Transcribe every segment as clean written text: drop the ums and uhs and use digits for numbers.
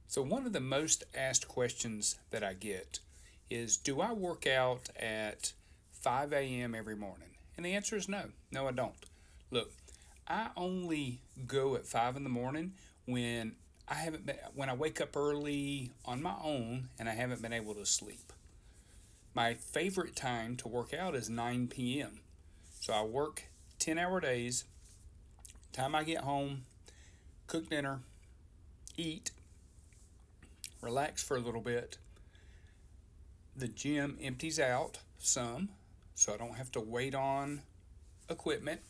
So, one of the most asked questions that I get is, do I work out at 5 a.m. every morning? And the answer is no. No, I don't. Look, I only go at 5 in the morning when when I wake up early on my own and I haven't been able to sleep. My favorite time to work out is 9 p.m. So I work 10-hour days. Time I get home, cook dinner, eat, relax for a little bit. The gym empties out some, so I don't have to wait on equipment.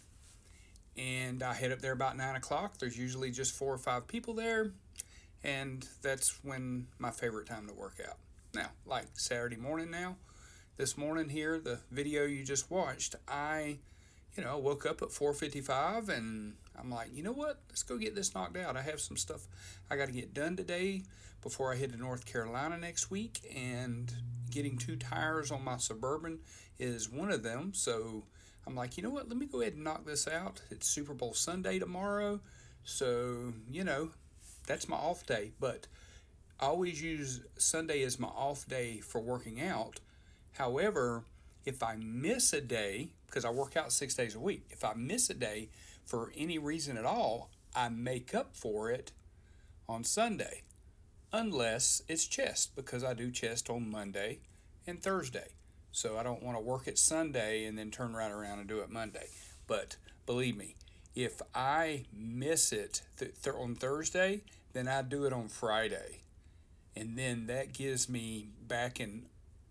And I head up there about 9 o'clock. There's usually just 4 or 5 people there, and that's when my favorite time to work out. Now, like Saturday morning now, this morning here, the video you just watched, I woke up at 4:55 and I'm like, you know what? Let's go get this knocked out. I have some stuff I got to get done today before I head to North Carolina next week, and getting 2 tires on my Suburban is one of them. So I'm like, you know what? Let me go ahead and knock this out. It's Super Bowl Sunday tomorrow. So, that's my off day. But I always use Sunday as my off day for working out. However, if I miss a day, because I work out 6 days a week, if I miss a day for any reason at all, I make up for it on Sunday. Unless it's chest, because I do chest on Monday and Thursday. So I don't want to work it Sunday and then turn right around and do it Monday. But believe me, if I miss it on Thursday, then I do it on Friday. And then that gives me back in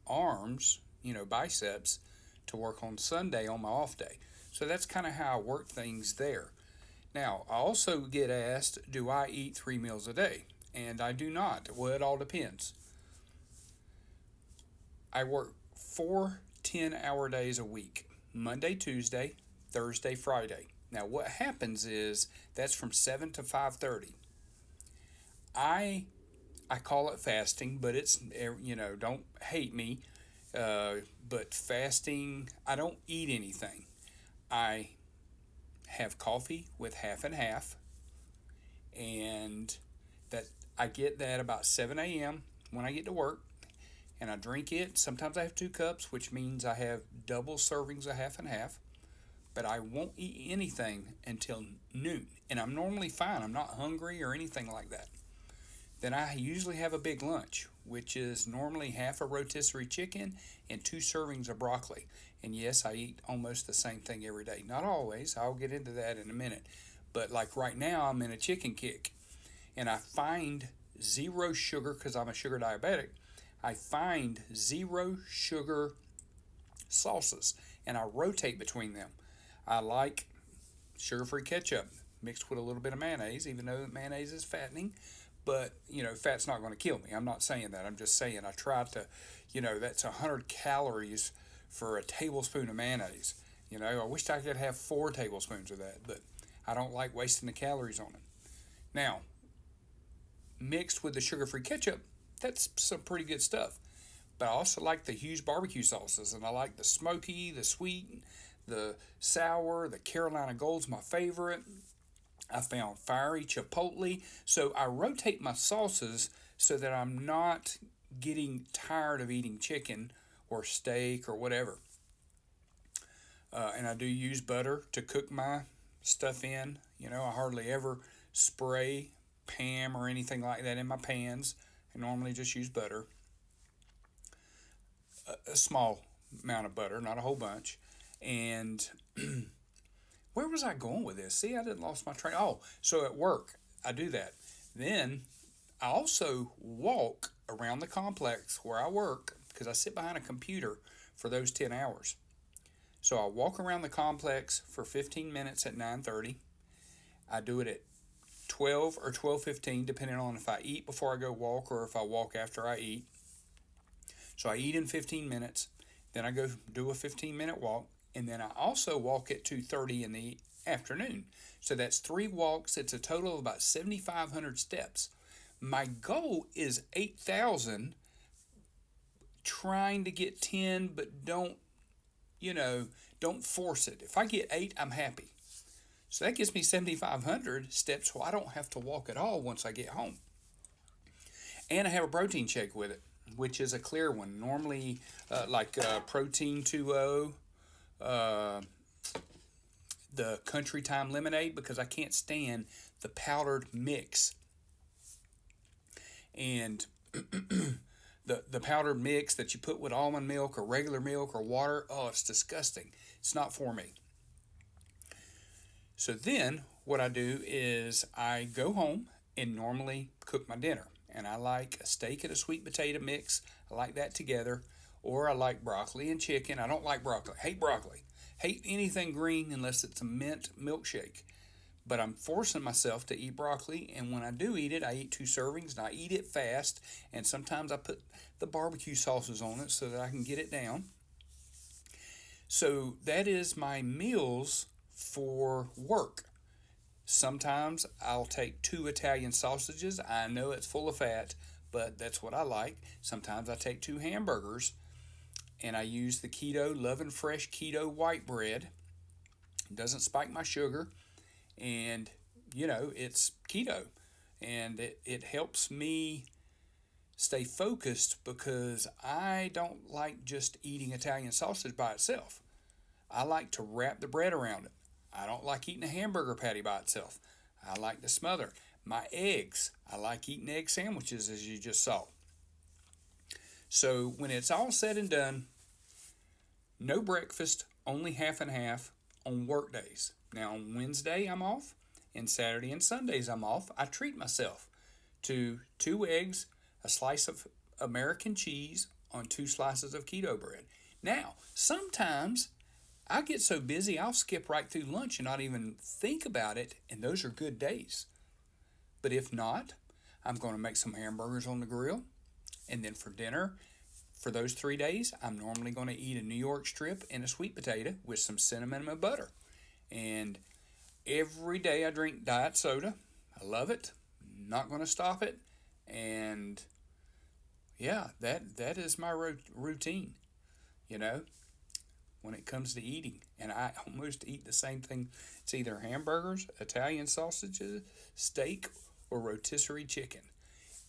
arms, biceps, to work on Sunday on my off day. So that's kind of how I work things there. Now, I also get asked, do I eat 3 meals a day? And I do not. Well, it all depends. I work 4 10-hour days a week: Monday, Tuesday, Thursday, Friday. Now, what happens is that's from 7 to 5:30. I I call it fasting, but don't hate me. But fasting, I don't eat anything. I have coffee with half and half, and that I get that about 7 a.m. when I get to work, and I drink it. Sometimes I have 2 cups, which means I have double servings of half and half. But I won't eat anything until noon, and I'm normally fine. I'm not hungry or anything like that. Then I usually have a big lunch, which is normally half a rotisserie chicken and 2 servings of broccoli. And yes, I eat almost the same thing every day. Not always. I'll get into that in a minute. But like right now, I'm in a chicken kick. And I find zero sugar, because I'm a sugar diabetic. I find zero sugar sauces, and I rotate between them. I like sugar-free ketchup mixed with a little bit of mayonnaise, even though mayonnaise is fattening. But, fat's not going to kill me. I'm not saying that. I'm just saying I try to, that's 100 calories for a tablespoon of mayonnaise. I wish I could have 4 tablespoons of that, but I don't like wasting the calories on it. Now, mixed with the sugar-free ketchup, that's some pretty good stuff. But I also like the Hughes barbecue sauces, and I like the smoky, the sweet, the sour. The Carolina Gold's my favorite. I found fiery chipotle. So I rotate my sauces so that I'm not getting tired of eating chicken or steak or whatever. And I do use butter to cook my stuff in. I hardly ever spray Pam or anything like that in my pans. I normally just use butter, a small amount of butter, not a whole bunch. And where was I going with this? See, I didn't lost my train. Oh, so at work, I do that. Then I also walk around the complex where I work, because I sit behind a computer for those 10 hours. So I walk around the complex for 15 minutes at 9:30. I do it at 12 or 12:15, depending on if I eat before I go walk or if I walk after I eat. So I eat in 15 minutes, then I go do a 15-minute walk, and then I also walk at 2:30 in the afternoon. So that's 3 walks. It's a total of about 7,500 steps. My goal is 8,000, trying to get 10, but don't force it. If I get 8, I'm happy. So that gives me 7,500 steps, so I don't have to walk at all once I get home. And I have a protein shake with it, which is a clear one. Normally, like Protein 2O, uh, the Country Time Lemonade, because I can't stand the powdered mix. And the powdered mix that you put with almond milk or regular milk or water, oh, it's disgusting. It's not for me. So then what I do is I go home and normally cook my dinner. And I like a steak and a sweet potato mix. I like that together. Or I like broccoli and chicken. I don't like broccoli. Hate broccoli. Hate anything green unless it's a mint milkshake. But I'm forcing myself to eat broccoli, and when I do eat it, I eat 2 servings, and I eat it fast, and sometimes I put the barbecue sauces on it so that I can get it down. So that is my meals for work. Sometimes I'll take 2 Italian sausages. I know it's full of fat, but that's what I like. Sometimes I take 2 hamburgers, and I use the keto, Love and Fresh keto white bread. It doesn't spike my sugar, and it's keto, and it helps me stay focused because I don't like just eating Italian sausage by itself. I like to wrap the bread around it. I don't like eating a hamburger patty by itself. I like to smother my eggs. I like eating egg sandwiches, as you just saw. So when it's all said and done, no breakfast, only half and half on work days. Now on Wednesday I'm off, and Saturday and Sundays I'm off. I treat myself to 2 eggs, a slice of American cheese on 2 slices of keto bread. Now, sometimes I get so busy I'll skip right through lunch and not even think about it, and those are good days. But if not, I'm going to make some hamburgers on the grill, and then for dinner, for those 3 days, I'm normally going to eat a New York strip and a sweet potato with some cinnamon and butter. And every day I drink diet soda. I love it. Not going to stop it. And yeah, that is my routine, you know, when it comes to eating. And I almost eat the same thing. It's either hamburgers, Italian sausages, steak, or rotisserie chicken.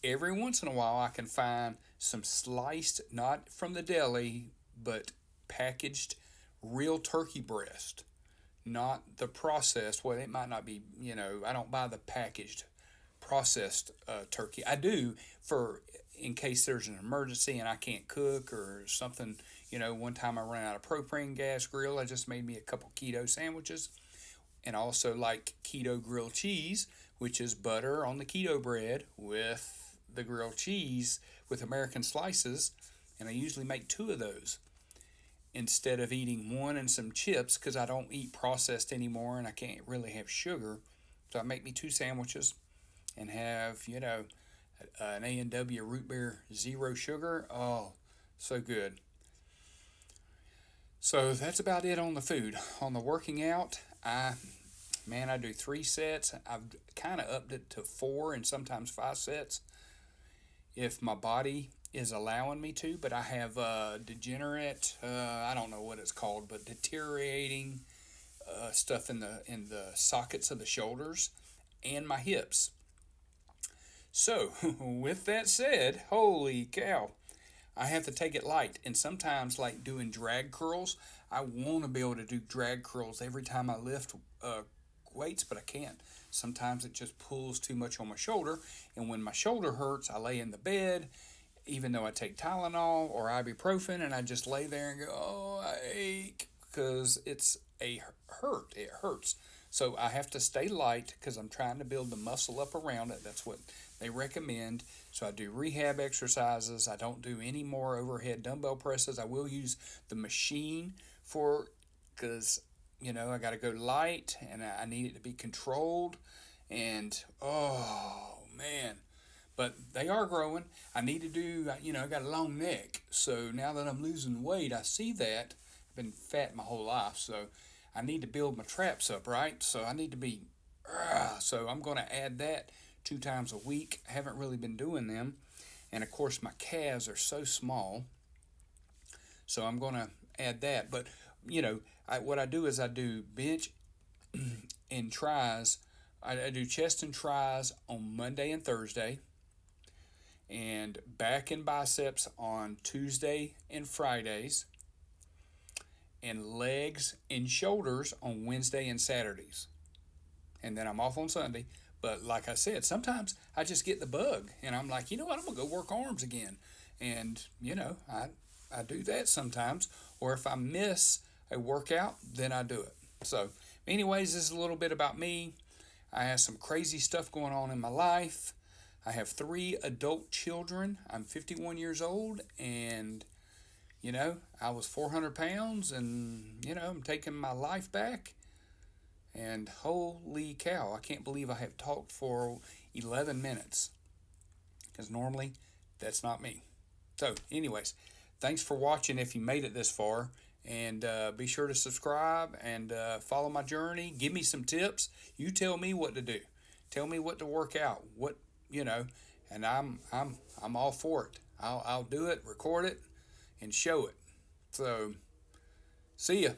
Every once in a while, I can find some sliced, not from the deli, but packaged real turkey breast, not the processed. Well, it might not be, I don't buy the packaged processed turkey. I do for in case there's an emergency and I can't cook or something. One time I ran out of propane gas grill. I just made me a couple keto sandwiches, and I also like keto grilled cheese, which is butter on the keto bread with the grilled cheese with American slices, and I usually make 2 of those instead of eating one and some chips because I don't eat processed anymore and I can't really have sugar. So I make me 2 sandwiches and have, an A&W root beer zero sugar. Oh, so good. So that's about it on the food. On the working out, I do 3 sets. I've kind of upped it to 4 and sometimes 5 sets if my body is allowing me to. But I have degenerate, I don't know what it's called, but deteriorating stuff in the sockets of the shoulders and my hips. So with that said, holy cow, I have to take it light. And sometimes, like doing drag curls, I want to be able to do drag curls every time I lift weights, but I can't. Sometimes it just pulls too much on my shoulder, and when my shoulder hurts, I lay in the bed, even though I take Tylenol or ibuprofen, and I just lay there and go, oh, I ache, because it's a hurt. It hurts. So I have to stay light because I'm trying to build the muscle up around it. That's what they recommend. So I do rehab exercises. I don't do any more overhead dumbbell presses. I will use the machine because I got to go light and I need it to be controlled. And oh man, but they are growing. I need to do, I got a long neck. So now that I'm losing weight, I see that. I've been fat my whole life. So I need to build my traps up, right? So I need to be, so I'm going to add that 2 times a week. I haven't really been doing them. And of course, my calves are so small. So I'm going to add that. But, what I do is I do bench and tries. I do chest and tries on Monday and Thursday. and back and biceps on Tuesday and Fridays, and legs and shoulders on Wednesday and Saturdays. And then I'm off on Sunday. But like I said, sometimes I just get the bug and I'm like, you know what, I'm going to go work arms again. And, I do that sometimes. Or if I miss a workout, then I do it. So, anyways, this is a little bit about me. I have some crazy stuff going on in my life. I have 3 adult children. I'm 51 years old, and I was 400 pounds, and I'm taking my life back. And holy cow, I can't believe I have talked for 11 minutes, because normally that's not me. So, anyways, thanks for watching if you made it this far. And be sure to subscribe and follow my journey. Give me some tips. You tell me what to do. Tell me what to work out. And I'm all for it. I'll do it, record it, and show it. So, see ya.